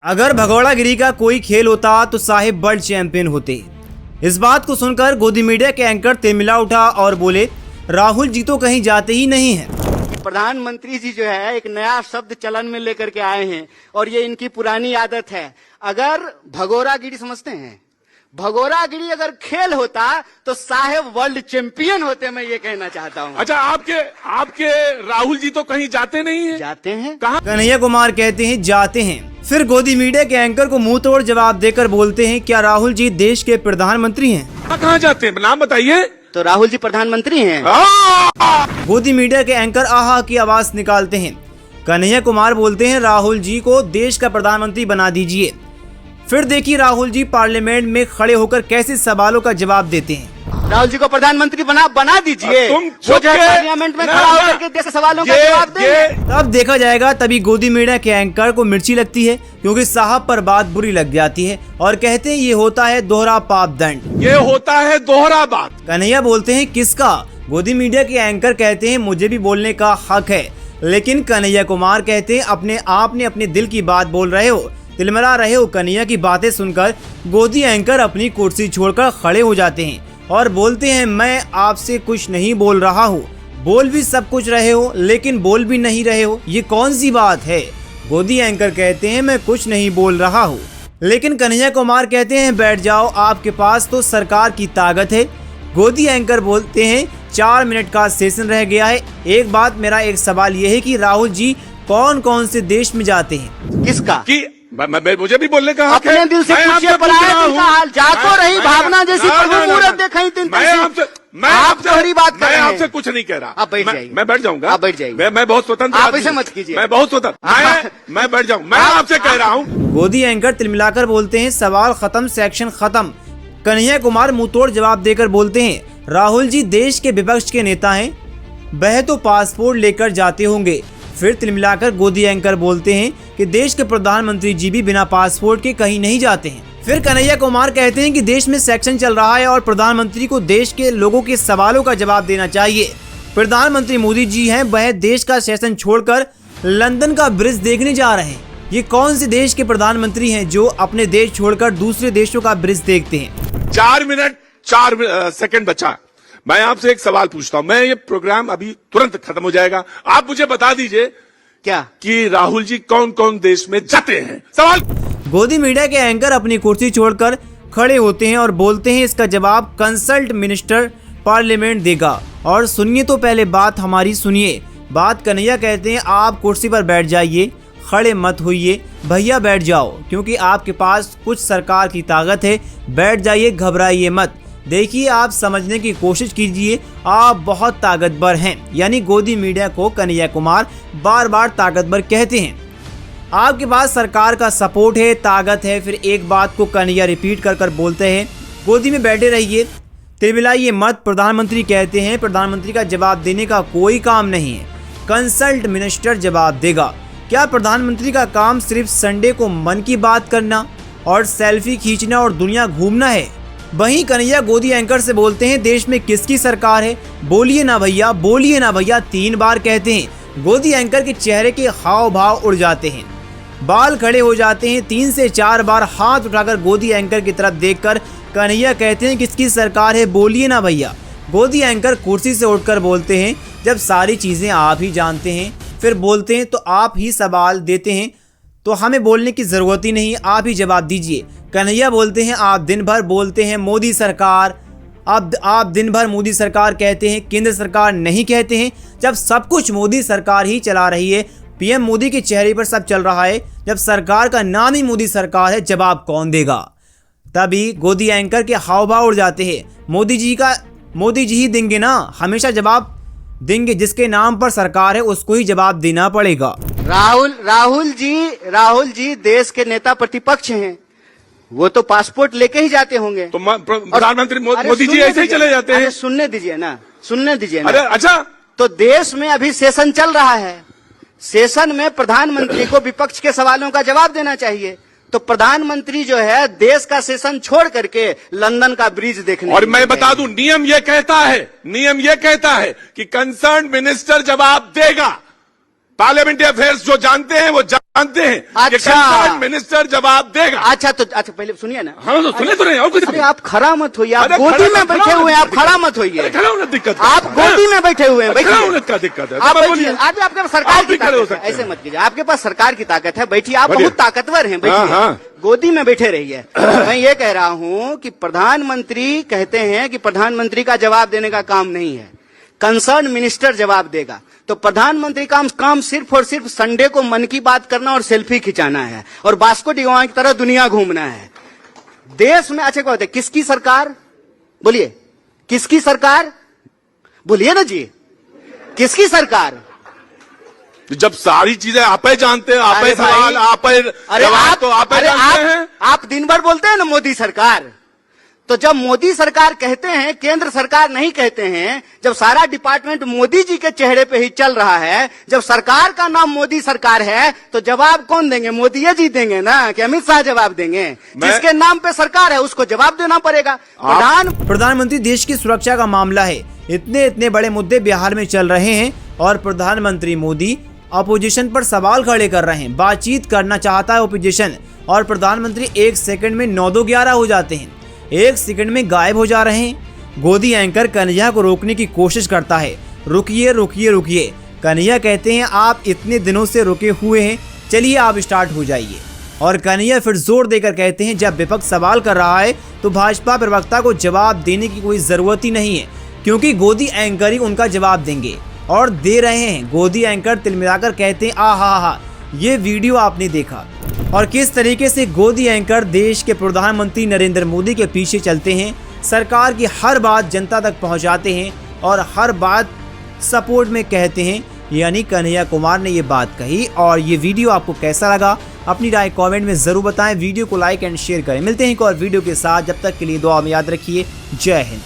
अगर भगौड़ागिरी का कोई खेल होता तो साहिब वर्ल्ड चैंपियन होते। इस बात को सुनकर गोदी मीडिया के एंकर तिलमिला उठा और बोले, राहुल जी तो कहीं जाते ही नहीं हैं। प्रधानमंत्री जी जो है एक नया शब्द चलन में लेकर के आए हैं और ये इनकी पुरानी आदत है। अगर भगौड़ागिरी समझते हैं, भगौड़ागिरी अगर खेल होता तो साहेब वर्ल्ड चैंपियन होते, मैं ये कहना चाहता हूँ। अच्छा, आपके राहुल जी तो कहीं जाते नहीं हैं? जाते हैं। कहाँ? कन्हैया कुमार कहते हैं जाते हैं। फिर गोदी मीडिया के एंकर को मुंह तोड़ जवाब देकर बोलते हैं, क्या राहुल जी देश के प्रधानमंत्री हैं? कहाँ जाते हैं, नाम बताइए। तो राहुल जी प्रधानमंत्री हैं। गोदी मीडिया के एंकर आहा की आवाज निकालते हैं। कन्हैया कुमार बोलते हैं, राहुल जी को देश का प्रधानमंत्री बना दीजिए। फिर देखिए राहुल जी पार्लियामेंट में खड़े होकर कैसे सवालों का जवाब देते हैं। राहुल जी को प्रधानमंत्री बना दीजिए। तुम वो जो है पार्लियामेंट में खड़ा होकर के देश के सवालों का जवाब दें। तब देखा जाएगा। तभी गोदी मीडिया के एंकर को मिर्ची लगती है, क्योंकि साहब पर बात बुरी लग जाती है और कहते हैं ये होता है दोहरा पाप दंड। ये होता है दोहरा बात। कन्हैया बोलते हैं किसका? गोदी मीडिया के एंकर कहते हैं मुझे भी बोलने का हक है। लेकिन कन्हैया कुमार कहते हैं अपने आप ने अपने दिल की बात बोल रहे हो, तिलमिला रहे हो। कन्हैया की बातें सुनकर गोदी एंकर अपनी कुर्सी छोड़कर खड़े हो जाते हैं और बोलते हैं, मैं आपसे कुछ नहीं बोल रहा हूँ। बोल भी सब कुछ रहे हो लेकिन बोल भी नहीं रहे हो, ये कौन सी बात है? गोदी एंकर कहते हैं मैं कुछ नहीं बोल रहा हूँ। लेकिन कन्हैया कुमार कहते हैं बैठ जाओ, आपके पास तो सरकार की ताकत है। गोदी एंकर बोलते हैं 4 मिनट का सेशन रह गया है। एक बात, मेरा एक सवाल ये है कि राहुल जी कौन कौन से देश में जाते हैं? किसका? मुझे भी बोलने का हक है। अपने दिल से पूछिए, पराये दिल का हाल। जाको रही भावना जैसी प्रभु मूरत देखई तीन मैं आपसे कुछ नहीं कह रहा। आप बैठ जाइए। मैं बैठ जाऊंगा। आप बैठ जाइए। मैं बहुत स्वतंत्र। आप ऐसे मत कीजिए। मैं बहुत स्वतंत्र। मैं बैठ जाऊँ। मैं आपसे कह रहा हूँ। गोदी एंकर तिलमिलाकर बोलते हैं सवाल खत्म, सेक्शन खत्म। कन्हैया कुमार मुंहतोड़ जवाब देकर बोलते हैं, राहुल जी देश के विपक्ष के नेता हैं, वह तो पासपोर्ट लेकर जाते होंगे। फिर तिलमिलाकर गोदी एंकर बोलते हैं कि देश के प्रधानमंत्री जी भी बिना पासपोर्ट के कहीं नहीं जाते हैं। फिर कन्हैया कुमार कहते हैं कि देश में सेक्शन चल रहा है और प्रधानमंत्री को देश के लोगों के सवालों का जवाब देना चाहिए। प्रधानमंत्री मोदी जी हैं, वह देश का सेशन छोड़कर लंदन का ब्रिज देखने जा रहे हैं। ये कौन से देश के प्रधानमंत्री हैं जो अपने देश छोड़कर दूसरे देशों का ब्रिज देखते हैं? 4 मिनट 4 सेकंड बचा। मैं आपसे एक सवाल पूछता हूं। मैं ये प्रोग्राम अभी तुरंत खत्म हो जाएगा। आप मुझे बता दीजिए क्या कि राहुल जी कौन कौन देश में जाते हैं? सवाल। गोदी मीडिया के एंकर अपनी कुर्सी छोड़कर खड़े होते हैं और बोलते हैं इसका जवाब कंसल्ट मिनिस्टर पार्लियामेंट देगा। और सुनिए तो पहले बात हमारी सुनिए। बात कन्हैया कहते हैं आप कुर्सी पर बैठ जाइए, खड़े मत होइए भैया, बैठ जाओ, क्योंकि आपके पास कुछ सरकार की ताकत है। बैठ जाइए, घबराइए मत। देखिए आप समझने की कोशिश कीजिए, आप बहुत ताकतवर हैं। यानी गोदी मीडिया को कन्हैया कुमार बार बार ताकतवर कहते हैं। आपके पास सरकार का सपोर्ट है, ताकत है। फिर एक बात को कन्हैया रिपीट कर कर बोलते हैं, गोदी में बैठे रहिए, तिलमिलाइए मत। प्रधानमंत्री कहते हैं प्रधानमंत्री का जवाब देने का कोई काम नहीं है, कंसल्ट मिनिस्टर जवाब देगा। क्या प्रधानमंत्री का काम सिर्फ संडे को मन की बात करना और सेल्फी खींचना और दुनिया घूमना है? वहीं कन्हैया गोदी एंकर से बोलते हैं देश में किसकी सरकार है? बोलिए ना भैया, बोलिए ना भैया, 3 बार कहते हैं। गोदी एंकर के चेहरे के हाव भाव उड़ जाते हैं, बाल खड़े हो जाते हैं। 3 से 4 बार हाथ उठाकर गोदी एंकर की तरफ देखकर कन्हैया कहते हैं किसकी सरकार है? बोलिए ना भैया। गोदी एंकर कुर्सी से उठकर बोलते हैं जब सारी चीजें आप ही जानते हैं, फिर बोलते हैं तो आप ही सवाल देते हैं तो हमें बोलने की जरूरत ही नहीं, आप ही जवाब दीजिए। कन्हैया बोलते हैं आप दिन भर बोलते हैं मोदी सरकार, अब आप दिन भर मोदी सरकार कहते हैं, केंद्र सरकार नहीं कहते हैं, जब सब कुछ मोदी सरकार ही चला रही है। पीएम मोदी के चेहरे पर सब चल रहा है, जब सरकार का नाम ही मोदी सरकार है, जवाब कौन देगा? तभी गोदी एंकर के हाव भाव उड़ जाते हैं। मोदी जी ही देंगे ना, हमेशा जवाब देंगे, जिसके नाम पर सरकार है उसको ही जवाब देना पड़ेगा। राहुल जी देश के नेता प्रतिपक्ष हैं, वो तो पासपोर्ट लेके ही जाते होंगे। तो प्रधानमंत्री मोदी जी ऐसे ही चले जाते हैं। सुनने दीजिए ना। अरे अच्छा, तो देश में अभी सेशन चल रहा है, सेशन में प्रधानमंत्री को विपक्ष के सवालों का जवाब देना चाहिए। तो प्रधानमंत्री जो है देश का सेशन छोड़ करके लंदन का ब्रिज देखने। और मैं बता दूं, नियम ये कहता है कि कंसर्न मिनिस्टर जवाब देगा। पार्लियामेंट्री अफेयर्स जो जानते हैं वो जानते हैं कि अच्छा। कंसर्न मिनिस्टर जवाब देगा। अच्छा तो अच्छा पहले सुनिए ना। हाँ तो सुने तो नहीं, और कुछ अरे आप खड़ा मत होइए, आप अरे गोदी खड़ा में मत बैठे खड़ा हुए हैं, आप मत खड़ा मत अरे होइए। खड़ा होने दिक्कत आप गोदी में बैठे हुए हैं, खड़ा होने बैठिए। का दिक्कत है। आप तो बैठिए, बोलिए। आप आपके पास सरकार आप भी की खड़े हो ताकत है, सकते हैं। ऐसे मत कीजिए। आपके पास सरकार की ताकत है, बैठिए। आप बढ़िया। बहुत ताकतवर हैं, हाँ, बैठिए। हाँ। गोदी में बैठे रहिए। मैं ये कह रहा हूं कि प्रधानमंत्री कहते हैं कि प्रधानमंत्री का जवाब देने का काम नहीं है, कंसर्न मिनिस्टर जवाब देगा। तो प्रधानमंत्री का काम सिर्फ और सिर्फ संडे को मन की बात करना और सेल्फी खिंचाना है और वास्को डी गामा की तरह दुनिया घूमना है। देश में अच्छा क्या होता है, किसकी सरकार? बोलिए, किसकी सरकार? बोलिए ना जी, किसकी सरकार? जब सारी चीजें आप ही जानते हैं, आप अरे ही सवाल, भाई, आप ही जवाब, तो आप ही जानते हैं। आप दिन भर बोलते हैं ना मोदी सरकार, तो जब मोदी सरकार कहते हैं, केंद्र सरकार नहीं कहते हैं, जब सारा डिपार्टमेंट मोदी जी के चेहरे पे ही चल रहा है, जब सरकार का नाम मोदी सरकार है, तो जवाब कौन देंगे? मोदी जी देंगे ना, कि अमित शाह जवाब देंगे? जिसके नाम पे सरकार है उसको जवाब देना पड़ेगा। प्रधानमंत्री देश की सुरक्षा का मामला है, इतने बड़े मुद्दे बिहार में चल रहे हैं और प्रधानमंत्री मोदी अपोजिशन पर सवाल खड़े कर रहे हैं। बातचीत करना चाहता है ओपोजिशन और प्रधानमंत्री 1 सेकंड में 9-2-11 हो जाते हैं, 1 सेकंड में गायब हो जा रहे हैं। गोदी एंकर कन्हैया को रोकने की कोशिश करता है, रुकिए रुकिए रुकिए। कन्हैया कहते हैं आप इतने दिनों से रुके हुए हैं, चलिए आप स्टार्ट हो जाइए। और कन्हैया फिर जोर देकर कहते हैं जब विपक्ष सवाल कर रहा है तो भाजपा प्रवक्ता को जवाब देने की कोई जरूरत ही नहीं है, क्योंकि गोदी एंकर ही उनका जवाब देंगे और दे रहे हैं। गोदी एंकर तिलमिलाकर कहते हैं आहा, ये वीडियो आपने देखा और किस तरीके से गोदी एंकर देश के प्रधानमंत्री नरेंद्र मोदी के पीछे चलते हैं, सरकार की हर बात जनता तक पहुंचाते हैं और हर बात सपोर्ट में कहते हैं। यानी कन्हैया कुमार ने ये बात कही। और ये वीडियो आपको कैसा लगा अपनी राय कमेंट में जरूर बताएं। वीडियो को लाइक एंड शेयर करें। मिलते हैं एक और वीडियो के साथ, जब तक के लिए दुआ में याद रखिए। जय हिंद।